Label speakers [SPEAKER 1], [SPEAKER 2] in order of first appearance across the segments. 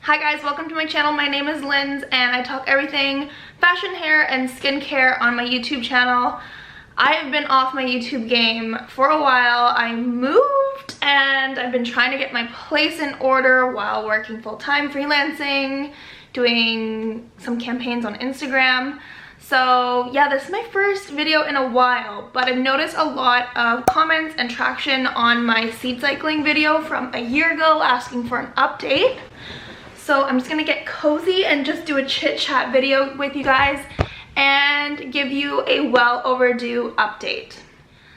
[SPEAKER 1] Hi guys, welcome to my channel. My name is Linds and I talk everything fashion, hair, and skincare on my YouTube channel. I have been off my YouTube game for a while. I moved and I've been trying to get my place in order while working full-time freelancing, doing some campaigns on Instagram. So yeah, this is my first video in a while, but I've noticed a lot of comments and traction on my seed cycling video from a year ago asking for an update. So I'm just gonna get cozy and just do a chit chat video with you guys and give you a well overdue update.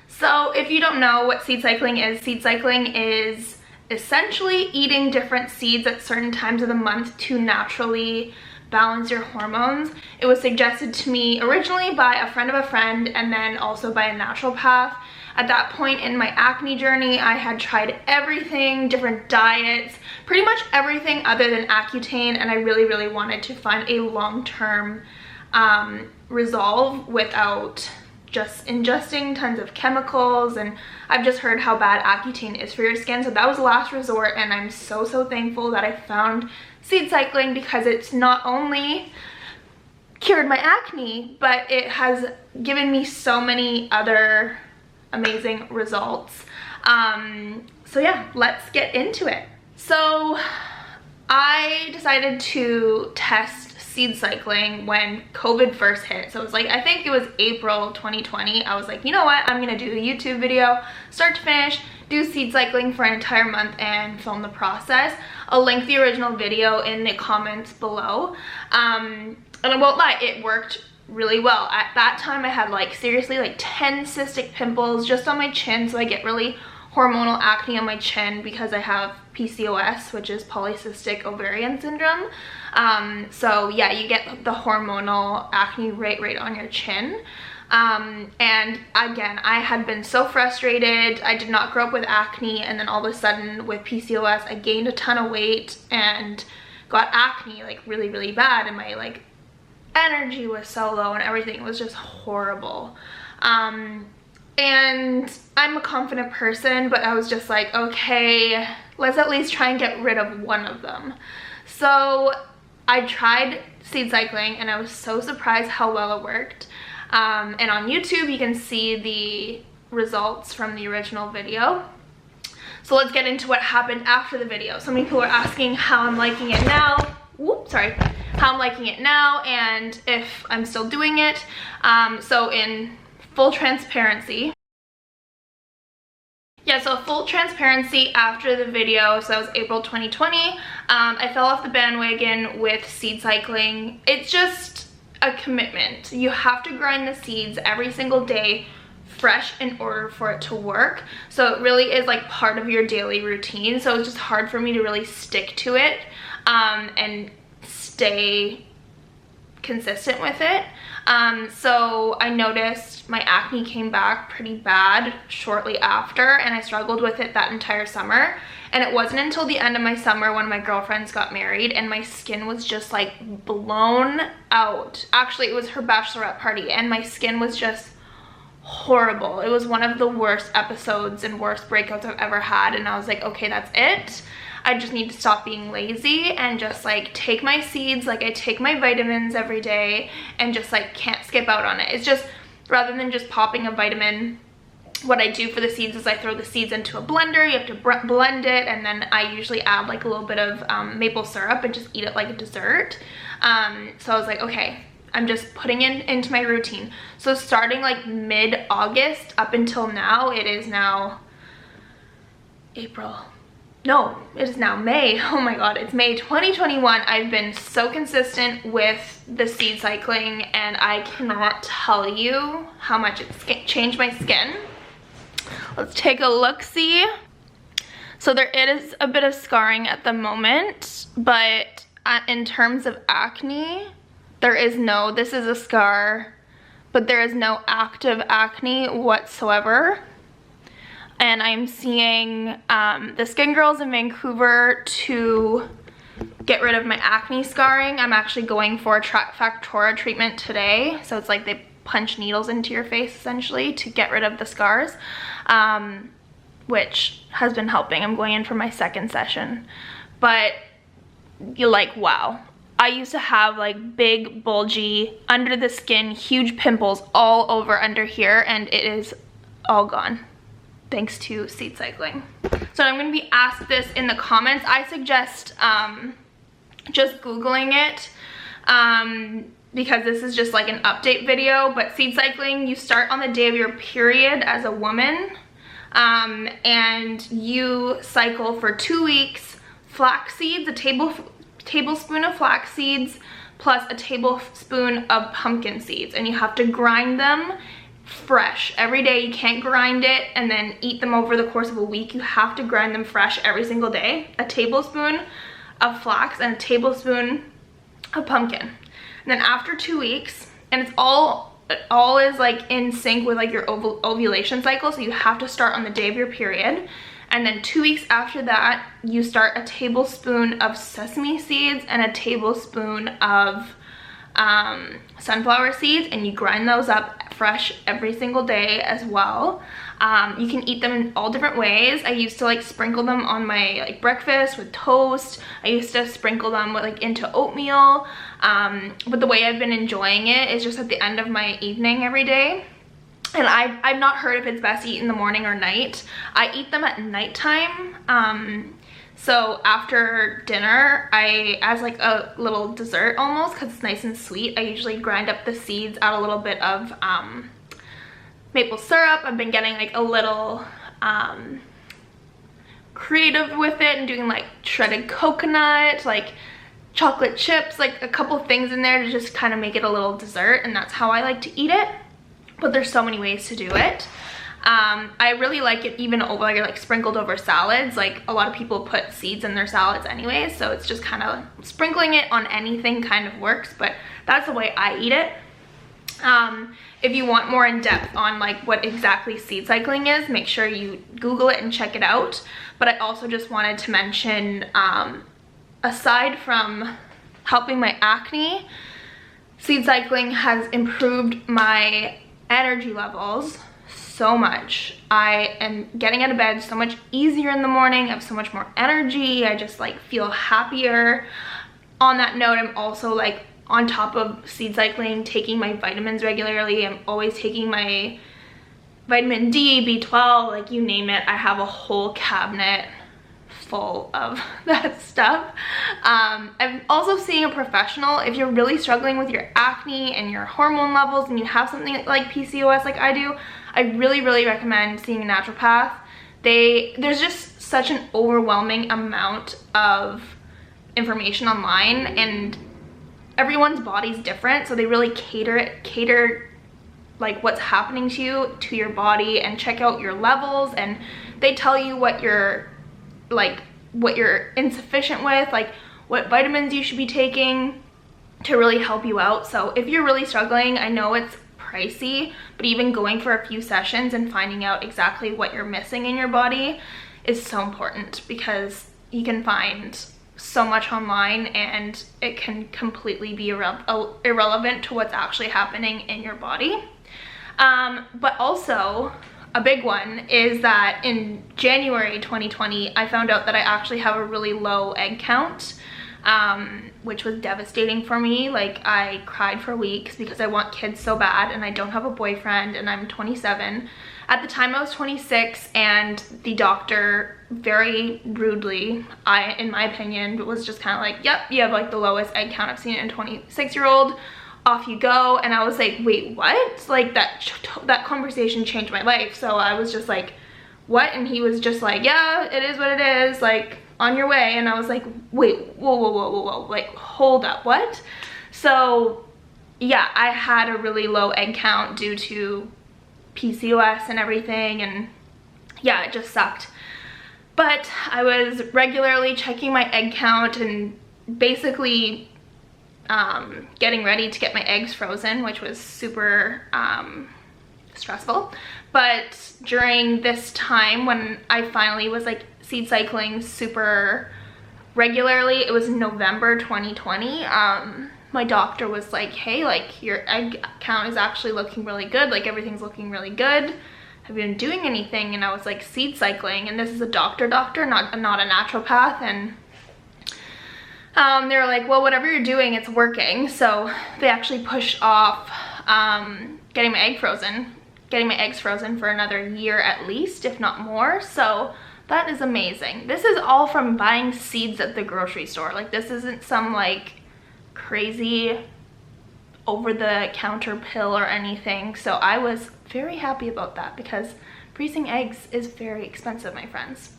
[SPEAKER 1] So if you don't know what seed cycling is essentially eating different seeds at certain times of the month to naturally balance your hormones. It was suggested to me originally by a friend of a friend and then also by a naturopath. At that point in my acne journey, I had tried everything, different diets, pretty much everything other than Accutane, and I really wanted to find a long-term resolve without just ingesting tons of chemicals. And I've just heard how bad Accutane is for your skin, so that was the last resort, and I'm so thankful that I found seed cycling because it's not only cured my acne, but it has given me so many other amazing results. So yeah, let's get into it. So I decided to test seed cycling when COVID first hit. So it was like, I think it was April 2020. I was like, you know what, I'm gonna do a YouTube video start to finish, do seed cycling for an entire month and film the process. I'll link the original video in the comments below. And I won't lie, it worked really well. At that time I had like seriously like 10 cystic pimples just on my chin, so I get really hormonal acne on my chin because I have PCOS, which is polycystic ovarian syndrome. So yeah, you get the hormonal acne right on your chin. And again, I had been so frustrated. I did not grow up with acne, and then all of a sudden with PCOS I gained a ton of weight and got acne like really bad, and my like energy was so low and everything was just horrible. And I'm a confident person, but I was just like, okay, let's at least try and get rid of one of them. So I tried seed cycling and I was so surprised how well it worked. And on YouTube you can see the results from the original video. So let's get into what happened after the video. So many people are asking how I'm liking it now. Whoops, sorry. How I'm liking it now and if I'm still doing it. So in full transparency, full transparency, after the video, so that was April 2020, I fell off the bandwagon with seed cycling. It's just a commitment. You have to grind the seeds every single day fresh in order for it to work. So it really is like part of your daily routine. So it's just hard for me to really stick to it and stay consistent with it. So I noticed my acne came back pretty bad shortly after, and I struggled with it that entire summer. And it wasn't until the end of my summer when my girlfriends got married and my skin was just like blown out. Actually, it was her bachelorette party and my skin was just horrible. It was one of the worst episodes and worst breakouts I've ever had, and I was like, okay, that's it. I just need to stop being lazy and just like take my seeds like I take my vitamins every day and just like can't skip out on it. It's just, rather than just popping a vitamin, what I do for the seeds is I throw the seeds into a blender. You have to blend it, and then I usually add like a little bit of maple syrup and just eat it like a dessert. So I was like, okay, I'm just putting it into my routine. So starting like mid-August up until now, it is now April. No, it is now May. Oh my god, it's May 2021. I've been so consistent with the seed cycling and I cannot tell you how much it's changed my skin. Let's take a look-see. So there is a bit of scarring at the moment, but in terms of acne, this is a scar, but there is no active acne whatsoever. And I'm seeing the Skin Girls in Vancouver to get rid of my acne scarring. I'm actually going for a Factora treatment today. So it's like they punch needles into your face essentially to get rid of the scars, which has been helping. I'm going in for my second session. But you're like, wow. I used to have like big, bulgy, under the skin, huge pimples all over under here, and it is all gone thanks to seed cycling. So I'm gonna be asked this in the comments. I suggest just Googling it because this is just like an update video, but seed cycling, you start on the day of your period as a woman, and you cycle for 2 weeks. Flax seeds, a tablespoon of flax seeds plus a tablespoon of pumpkin seeds, and you have to grind them fresh every day. You can't grind it and then eat them over the course of a week. You have to grind them fresh every single day. A tablespoon of flax and a tablespoon of pumpkin. And then after 2 weeks, and it all is like in sync with like your ovulation cycle, so you have to start on the day of your period. And then 2 weeks after that, you start a tablespoon of sesame seeds and a tablespoon of sunflower seeds, and you grind those up fresh every single day as well. You can eat them in all different ways. I used to like sprinkle them on my like breakfast with toast. I used to sprinkle them with, like into oatmeal. But the way I've been enjoying it is just at the end of my evening every day. And I've not heard if it's best to eat in the morning or night. I eat them at nighttime. So after dinner, as like a little dessert almost, because it's nice and sweet, I usually grind up the seeds, add a little bit of maple syrup. I've been getting like a little creative with it and doing like shredded coconut, like chocolate chips, like a couple things in there to just kind of make it a little dessert, and that's how I like to eat it. But there's so many ways to do it. I really like it even over like sprinkled over salads. Like a lot of people put seeds in their salads anyways, so it's just kind of sprinkling it on anything kind of works, but that's the way I eat it. If you want more in depth on like what exactly seed cycling is, make sure you Google it and check it out. But I also just wanted to mention, aside from helping my acne, seed cycling has improved my energy levels so much. I am getting out of bed so much easier in the morning. I have so much more energy. I just like feel happier. On that note, I'm also like on top of seed cycling, taking my vitamins regularly. I'm always taking my vitamin D, B12, like you name it. I have a whole cabinet full of that stuff. I'm also seeing a professional. If you're really struggling with your acne and your hormone levels and you have something like PCOS like I do, I really recommend seeing a naturopath. There's just such an overwhelming amount of information online, and everyone's body's different, so they really cater like what's happening to you, to your body, and check out your levels, and they tell you what you're insufficient with, like what vitamins you should be taking to really help you out. So if you're really struggling, I know it's pricey, but even going for a few sessions and finding out exactly what you're missing in your body is so important, because you can find so much online and it can completely be irrelevant to what's actually happening in your body. But also a big one is that in January 2020, I found out that I actually have a really low egg count, which was devastating for me. Like I cried for weeks because I want kids so bad, and I don't have a boyfriend, and I'm 27. At the time I was 26, and the doctor very rudely, in my opinion, was just kind of like, yep, you have like the lowest egg count I've seen in a 26-year-old. Off you go. And I was like, wait, what? Like that conversation changed my life. So I was just like, what? And he was just like, yeah, it is what it is, like on your way. And I was like, wait, whoa, like hold up, what? So yeah, I had a really low egg count due to PCOS and everything, and yeah, it just sucked. But I was regularly checking my egg count and basically getting ready to get my eggs frozen, which was super stressful. But during this time when I finally was like seed cycling super regularly, it was November 2020, my doctor was like, hey, like your egg count is actually looking really good, like everything's looking really good. Have you been doing anything? And I was like, seed cycling. And this is a doctor, not a naturopath. And They were like, well, whatever you're doing, it's working. So they actually pushed off getting my eggs frozen for another year at least, if not more. So that is amazing. This is all from buying seeds at the grocery store. Like, this isn't some like crazy over-the-counter pill or anything. So I was very happy about that because freezing eggs is very expensive, my friends.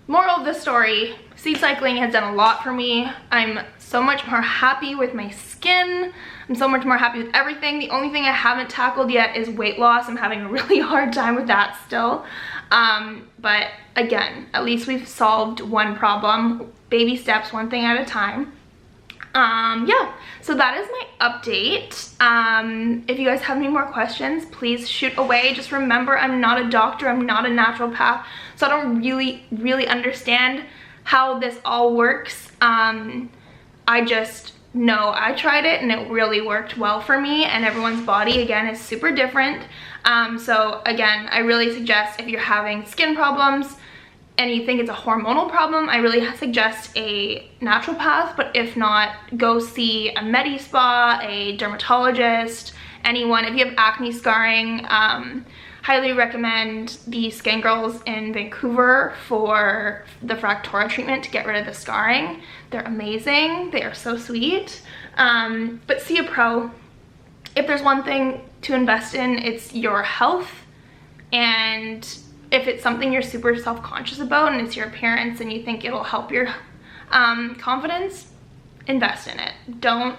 [SPEAKER 1] Moral of the story, seed cycling has done a lot for me. I'm so much more happy with my skin. I'm so much more happy with everything. The only thing I haven't tackled yet is weight loss. I'm having a really hard time with that still. But again, at least we've solved one problem. Baby steps, one thing at a time. Yeah, so that is my update. If you guys have any more questions, please shoot away. Just remember, I'm not a doctor, I'm not a naturopath, so I don't really understand how this all works. I just know I tried it and it really worked well for me, and everyone's body, again, is super different. So again, I really suggest if you're having skin problems and you think it's a hormonal problem, I really suggest a naturopath, but if not, go see a med spa, a dermatologist, anyone. If you have acne scarring, highly recommend the Skin Girls in Vancouver for the Fractora treatment to get rid of the scarring. They're amazing, they are so sweet. But see a pro. If there's one thing to invest in, it's your health, and if it's something you're super self-conscious about and it's your appearance and you think it'll help your confidence, invest in it. Don't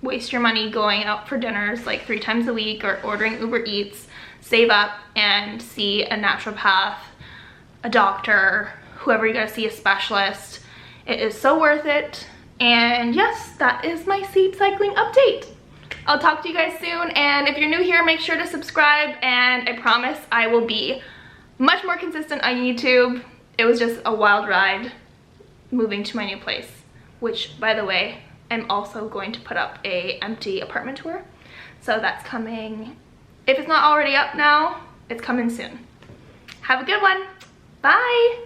[SPEAKER 1] waste your money going out for dinners like 3 times a week or ordering Uber Eats. Save up and see a naturopath, a doctor, whoever you gotta see, a specialist. It is so worth it. And yes, that is my seed cycling update. I'll talk to you guys soon, and if you're new here, make sure to subscribe, and I promise I will be much more consistent on YouTube. It was just a wild ride moving to my new place, which, by the way, I'm also going to put up a empty apartment tour. So that's coming. If it's not already up now, it's coming soon. Have a good one. Bye.